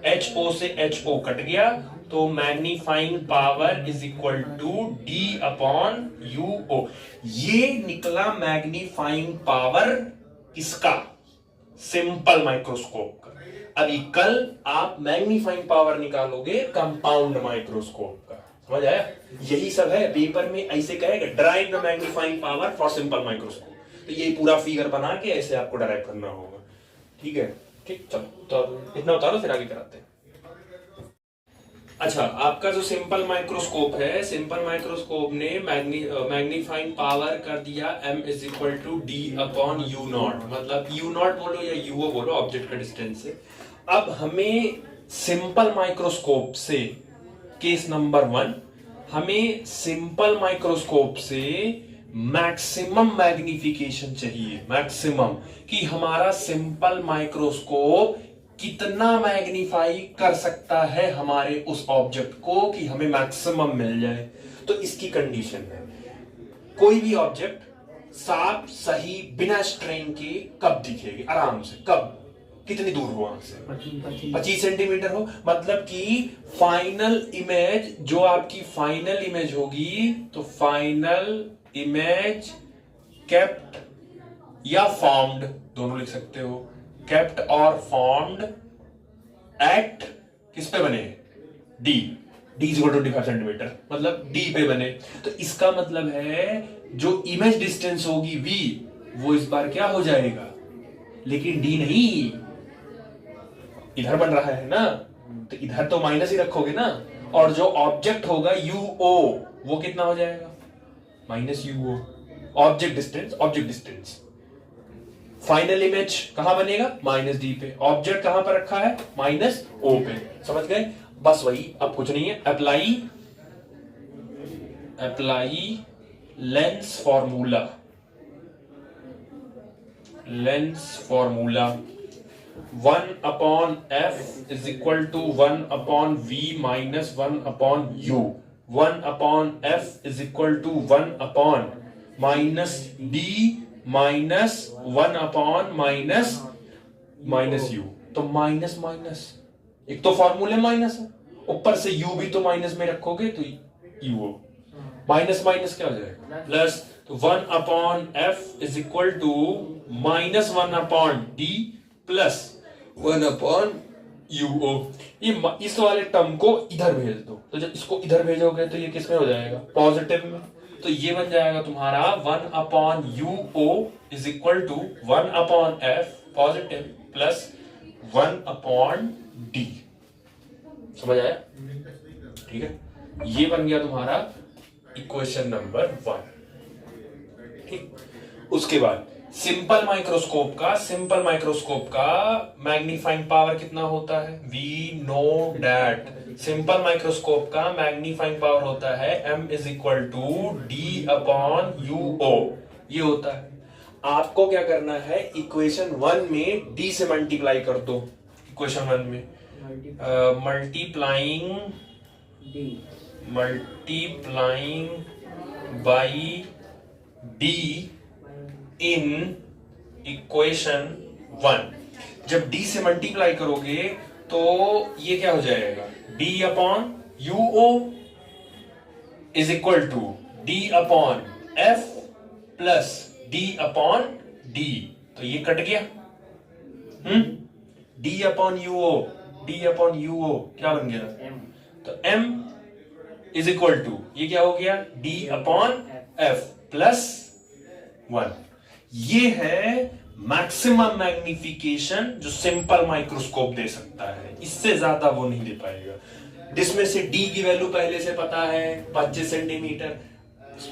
HO से HO कट गया, तो magnifying power is equal to D upon UO। ये निकला मैग्नीफाइंग पावर किसका? सिंपल माइक्रोस्कोप का। अभी कल आप मैग्नीफाइंग पावर निकालोगे कंपाउंड माइक्रोस्कोप का। समझ आया? यही सब है, पेपर में ऐसे कहेगा drive the magnifying power for simple microscope, तो ये पूरा फिगर बना के ऐसे आपको ड्राइव करना होगा। ठीक है, ठीक, चलो तो इतना उतारो फिर आगे कराते हैं। अच्छा, आपका जो सिंपल माइक्रोस्कोप है, सिंपल माइक्रोस्कोप ने मैग्नीफाइंग पावर कर दिया m is equal to D upon u naught, मतलब यू नॉट बोलो या यूओ बोलो, ऑब्जेक्ट का डिस्टेंस से। अब हमें सिंपल माइक्रोस्कोप से, केस नंबर 1, हमें सिंपल माइक्रोस्कोप से मैक्सिमम मैग्निफिकेशन चाहिए, मैक्सिमम, कि हमारा सिंपल माइक्रोस्कोप कितना मैग्नीफाई कर सकता है हमारे उस ऑब्जेक्ट को कि हमें मैक्सिमम मिल जाए। तो इसकी कंडीशन है, कोई भी ऑब्जेक्ट साफ सही बिना स्ट्रेन के कब दिखेगी, आराम से, कब, कितनी दूर हो वहां से, 25 सेंटीमीटर हो, मतलब कि फाइनल इमेज, जो आपकी फाइनल इमेज होगी, तो फाइनल इमेज केप्ट या फॉर्म्ड, दोनों लिख सकते हो, केप्ट और फॉर्म्ड एट किस पे बने, D is equal to 25 centimetre, मतलब D पे बने। तो इसका मतलब है जो इमेज डिस्टेंस होगी V, वो इस बार क्या हो जाएगा, लेकिन D नहीं, इधर बन रहा है ना, तो इधर तो माइनस ही रखोगे ना, और जो ऑब्जेक्ट होगा UO वो कितना हो जाएगा, minus UO, object distance. Final image कहां बनेगा, माइनस D पे, ऑब्जेक्ट कहां पर रखा है, माइनस O पे। समझ गए? बस वही, अब कुछ नहीं है, apply lens formula 1 upon F is equal to 1 upon V minus 1 upon U, 1 upon F is equal to 1 upon minus D minus 1 upon minus U, तो माइनस, एक तो फॉर्मूले माइनस है, ऊपर से U भी तो माइनस में रखोगे तो UO, माइनस क्या हो जाएगा, प्लस, तो 1 upon F is equal to minus 1 upon D plus 1 upon UO। ये इस वाले टर्म को इधर भेज दो, तो जब इसको इधर भेजोगे तो ये किस में हो जाएगा, पॉजिटिव में, तो ये बन जाएगा तुम्हारा 1 upon UO is equal to 1 upon F positive plus 1 upon D। समझ आया? ठीक है, ये बन गया तुम्हारा इक्वेशन नंबर 1। ठीक, उसके बाद सिंपल माइक्रोस्कोप का मैग्नीफाइंग पावर कितना होता है, we know that simple microscope का मैग्नीफाइंग पावर होता है m is equal to D upon UO, ये होता है। आपको क्या करना है, इक्वेशन 1 में D से मल्टीप्लाई कर दो, इक्वेशन 1 में multiplying by D in equation 1। जब D से मल्टीप्लाई करोगे तो ये क्या हो जाएगा, D upon UO is equal to D upon F plus D upon D, तो ये कट गया, D अपॉन UO क्या बन गया, तो M इज इक्वल टू, ये क्या हो गया, D अपॉन F प्लस 1। ये है मैक्सिमम मैग्निफिकेशन जो सिंपल माइक्रोस्कोप दे सकता है, इससे ज्यादा वो नहीं दे पाएगा। जिसमें से D की वैल्यू पहले से पता है 25 सेंटीमीटर,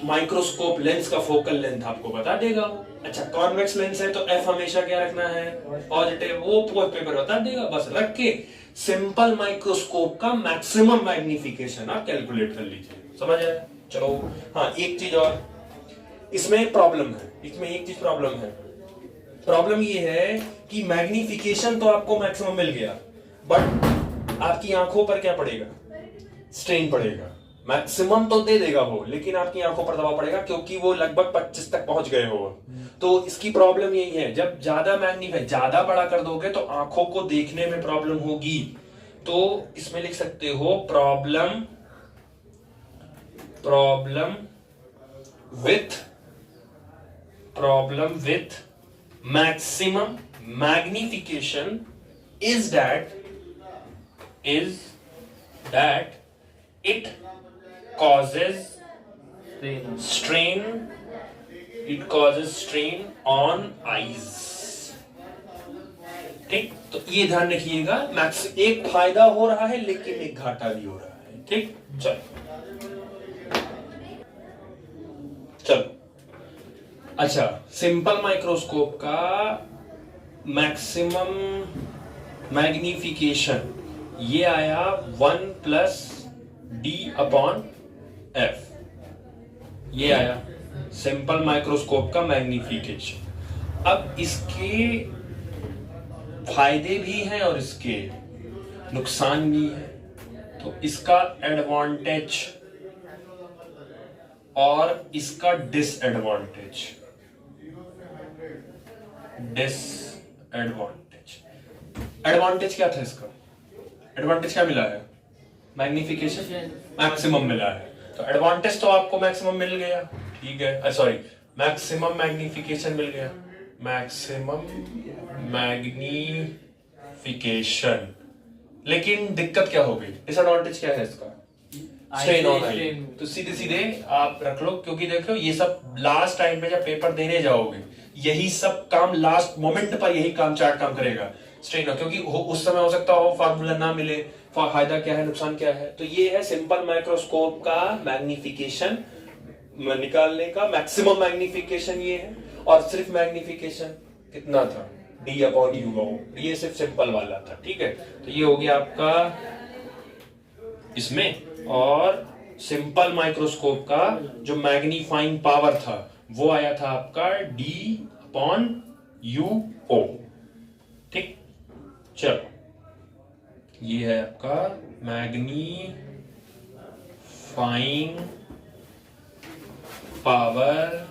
माइक्रोस्कोप लेंस का फोकल लेंथ आपको बता देगा। अच्छा, कॉन्वेक्स लेंस है तो F हमेशा क्या रखना है, पॉजिटिव, वो पेपर बता देगा, बस रख के सिंपल माइक्रोस्कोप का मैक्सिमम मैग्निफिकेशन आप कैलकुलेट कर लीजिए। समझ आया? चलो, हाँ, एक चीज और, इसमें प्रॉब्लम है, इसमें एक चीज प्रॉब्लम ये है कि मैग्निफिकेशन तो आपको मैक्सिमम मिल गया, बट आपकी आंखों पर क्या पड़ेगा, स्ट्रेन पड़ेगा। मैक्सिमम तो दे देगा वो, लेकिन आपकी आंखों पर दबाव पड़ेगा क्योंकि वो लगभग 25 तक पहुंच गए हो। तो इसकी प्रॉब्लम यही है, जब ज्यादा मैग्नीफाई ज्यादा बड़ा कर दोगे तो आंखों को देखने में प्रॉब्लम होगी। तो इसमें लिख सकते हो problem with maximum magnification is that it causes strain on eyes। ठीक, तो ये ध्यान रखिएगा, मैक्स एक फायदा हो रहा है लेकिन एक घाटा भी हो रहा है। ठीक, चलो अच्छा, सिंपल माइक्रोस्कोप का मैक्सिमम मैग्निफिकेशन ये आया 1+d/f। ये आया सिंपल माइक्रोस्कोप का मैग्निफिकेशन। अब इसके फायदे भी हैं और इसके नुकसान भी हैं। तो इसका एडवांटेज और इसका डिसएडवांटेज। एडवांटेज क्या था इसका? एडवांटेज क्या मिला है? मैग्निफिकेशन मैक्सिमम मिला है। तो एडवांटेज तो आपको मैक्सिमम मिल गया, ठीक है, सॉरी मैक्सिमम मैग्निफिकेशन मिल गया, मैक्सिमम मैग्निफिकेशन। लेकिन दिक्कत क्या हो गई? डिसएडवांटेज क्या है इसका? Strain on I. तो सीधे सीधे आप रख लो, क्योंकि देखो ये सब लास्ट टाइम पे जब पेपर देने जाओगे यही सब काम लास्ट मोमेंट पर यही काम चार्ट काम करेगा, स्ट्रेन ऑन। क्योंकि उस समय हो सकता हो फार्मूला ना मिले, फायदा क्या है नुकसान क्या है। तो ये है सिंपल माइक्रोस्कोप का मैग्निफिकेशन निकालने का, मैक्सिमम मैग्निफिकेशन ये है। और सिर्फ मैग्निफिकेशन कितना था? d/u। ये सिर्फ सिंपल वाला था, ठीक है। तो ये हो गया आपका इसमें। और सिंपल माइक्रोस्कोप का जो मैग्नीफाइंग पावर था वो आया था आपका d/u। ठीक, चलो ये है आपका magnifying power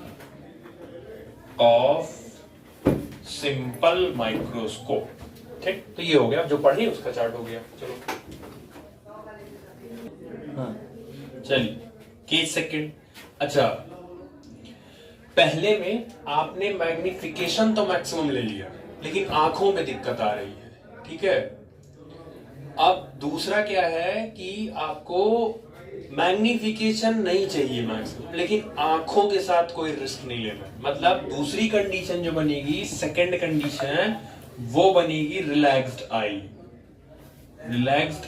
of simple microscope. ठीक, तो ये हो गया, जो पढ़ी उसका चार्ट हो गया। चलो चलिए केस सेकंड। अच्छा, पहले में आपने मैग्निफिकेशन तो मैक्सिमम ले लिया लेकिन आंखों में दिक्कत आ रही है, ठीक है। अब दूसरा क्या है कि आपको मैग्निफिकेशन नहीं चाहिए मैक्सिमम, लेकिन आंखों के साथ कोई रिस्क नहीं लेना। मतलब दूसरी कंडीशन जो बनेगी, सेकंड कंडीशन, वो बनेगी रिलैक्स्ड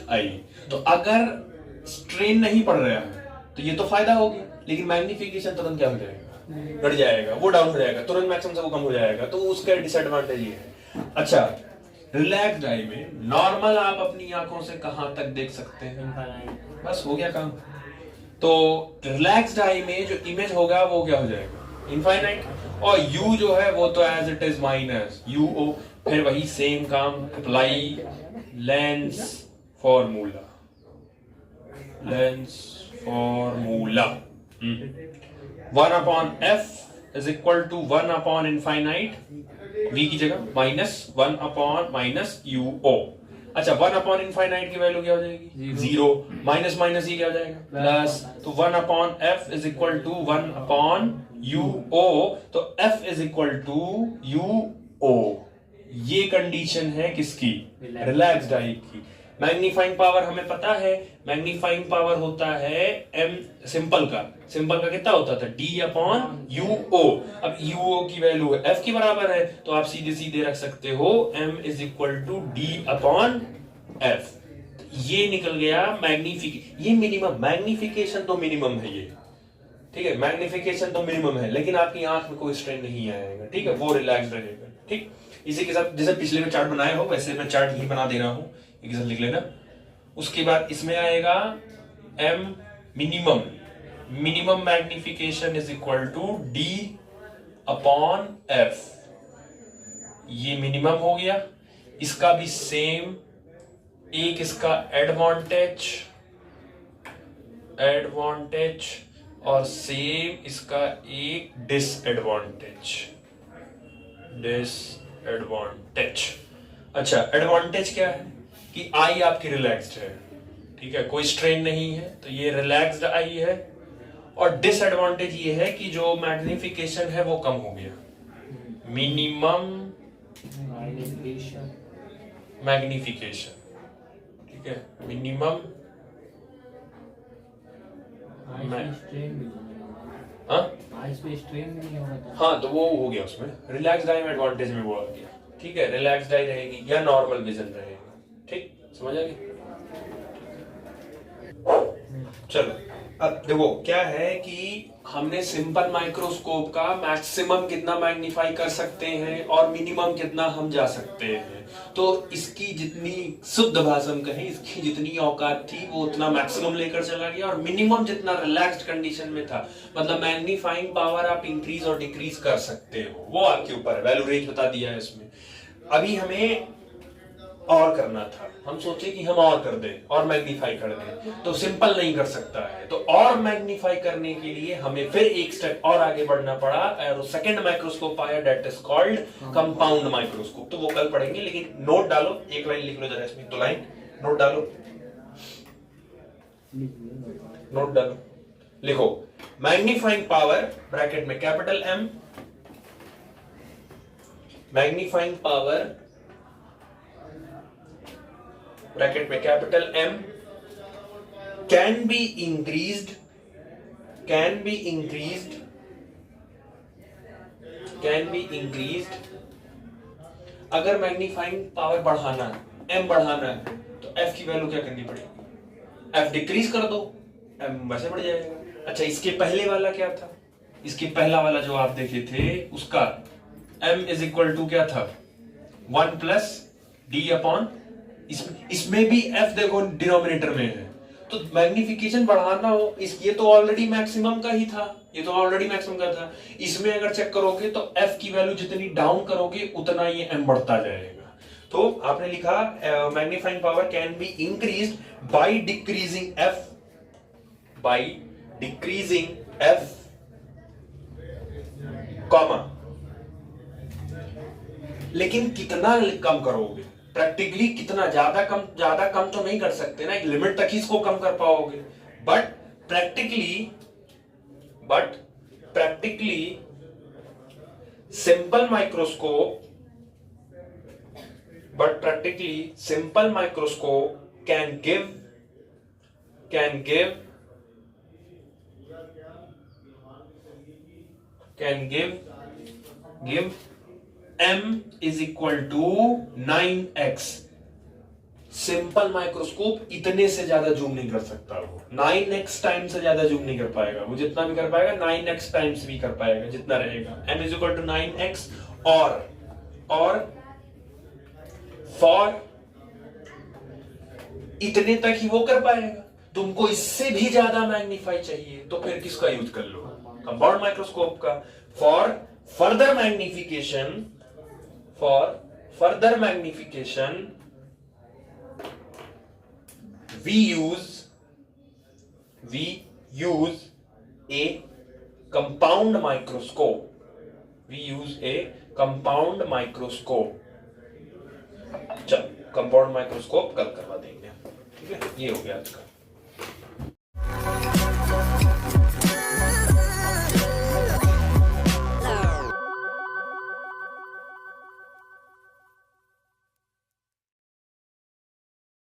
आई। तो अगर स्ट्रेन नहीं पड़ रहा है तो ये तो फायदा हो गया, लेकिन मैग्निफिकेशन तुरंत क्या हो जाएगा? बढ़ जाएगा, वो डाउन हो जाएगा, तुरंत मैक्सिमम से वो कम हो जाएगा। तो उसका डिसएडवांटेज ये है। अच्छा, रिलैक्स्ड आई में नॉर्मल आप अपनी आंखों से कहां तक देख सकते हैं? बस हो गया काम। तो रिलैक्स्ड आई में जो इमेज होगा वो क्या हो जाएगा? इनफाइनाइट। और u जो है वो तो as it is minus UO। फिर वही सेम काम, apply lens formula. 1/f is equal to 1/infinite v की जगह -1/-UO। अच्छा, 1/infinite की वैल्यू क्या हो जाएगी? 0। माइनस माइनस ये क्या हो जाएगा? प्लस। तो 1/f is equal to 1/UO। तो f is equal to UO। ये कंडीशन है किसकी? रिलैक्स्ड आई की। मैग्नीफाइंग पावर हमें पता है, मैग्नीफाइंग पावर होता है m सिंपल का कितना होता था? d/UO। अब UO की वैल्यू f की बराबर है, तो आप सीधे सीधे रख सकते हो m is equal to d/f। ये निकल गया ये मिनिमम। मैग्निफिकेशन तो मिनिमम है ये, ठीक है, मैग्निफिकेशन तो मिनिमम है, लेकिन आपकी आंख में कोई स्ट्रेन नहीं आएगा, ठीक है, वो रिलैक्स रहेगा। ठीक, इसी के साथ जैसे पिछले में चार्ट बनाए हो वैसे मैं चार्ट ही बना दे रहा हूं, एक साथ लिख लेना। उसके बाद इसमें आएगा m minimum magnification is equal to d/f। ये मिनिमम हो गया। इसका भी सेम, एक इसका एडवांटेज एडवांटेज और सेम इसका एक डिसएडवांटेज। अच्छा, एडवांटेज क्या है कि आई आपकी रिलैक्स्ड है, ठीक है, कोई स्ट्रेन नहीं है, तो ये रिलैक्स्ड आई है। और डिसएडवांटेज ये है कि जो मैग्निफिकेशन है वो कम हो गया, मिनिमम मैग्निफिकेशन, ठीक है, मिनिमम हाँ, तो वो हो गया उसमें रिलैक्स्ड आई में एडवांटेज में वो आ गया, ठीक है, रिलैक्स्ड आई रहेगी या नॉर्मल विजन रहेगा, ठीक, समझ आ गई। चलो अब देखो क्या है कि हमने सिंपल माइक्रोस्कोप का मैक्सिमम कितना मैग्नीफाई कर सकते हैं और मिनिमम कितना हम जा सकते हैं, तो इसकी जितनी शुद्ध भाषा में कहें, इसकी जितनी औकात थी वो उतना मैक्सिमम लेकर चला गया, और मिनिमम जितना रिलैक्स्ड कंडीशन में था, मतलब मैग्नीफाइंग पावर आप इंक्रीज और डिक्रीज कर सकते हो, वो आपके ऊपर है। वैल्यू रेंज बता दिया है इसमें। अभी हमें और करना था, हम सोचे कि हम और कर दें और मैग्नीफाई कर दें, तो सिंपल नहीं कर सकता है, तो और मैग्नीफाई करने के लिए हमें फिर एक स्टेप और आगे बढ़ना पड़ा, और सेकंड माइक्रोस्कोप आया, that is called compound microscope. तो वो कल पढ़ेंगे, लेकिन नोट डालो, एक लाइन लिख लो जरा इसमें, 2 लाइन नोट डालो, नोट डालो, लिखो मैग्नीफाइंग पावर ब्रैकेट में capital M, magnifying power bracket में capital M, can be increased अगर मैग्नीफाइंग पावर बढ़ाना है, एम बढ़ाना है, तो एफ की वैल्यू क्या करनी पड़ेगी, एफ डिक्रीज कर दो, एम वैसे बढ़ जाएगा। अच्छा, इसके पहले वाला क्या था, इसके पहला वाला जो आप देखे थे उसका एम इज इक्वल टू क्या था, 1 प्लस डी अपॉन, इसमें भी f देखो डिनोमिनेटर में है, तो मैग्निफिकेशन बढ़ाना हो, ये तो ऑलरेडी मैक्सिमम का ही था, ये तो ऑलरेडी मैक्सिमम का था, इसमें अगर चेक करोगे तो f की वैल्यू जितनी डाउन करोगे उतना ये m बढ़ता जाएगा। तो आपने लिखा magnifying power can be increased by decreasing f comma, लेकिन कितना कम करोगे, प्रैक्टिकली कितना, ज्यादा कम तो नहीं कर सकते ना, एक लिमिट तक ही इसको कम कर पाओगे, but practically simple microscope can give m is equal to 9x। Simple microscope इतने से ज्यादा जूम नहीं कर सकता, वो 9x टाइम से ज्यादा जूम नहीं कर पाएगा, वो जितना भी कर पाएगा 9x टाइम्स भी कर पाएगा, जितना रहेगा m is equal to 9x, और फॉर इतने तक ही वो कर पाएगा। तुमको इससे भी ज्यादा मैग्नीफाई चाहिए तो फिर किसका यूज कर लो, कंपाउंड माइक्रोस्कोप का। For further magnification we use a compound microscope। चलो, कंपाउंड माइक्रोस्कोप कल करवा देंगे, ठीक है। ये हो गया आज का।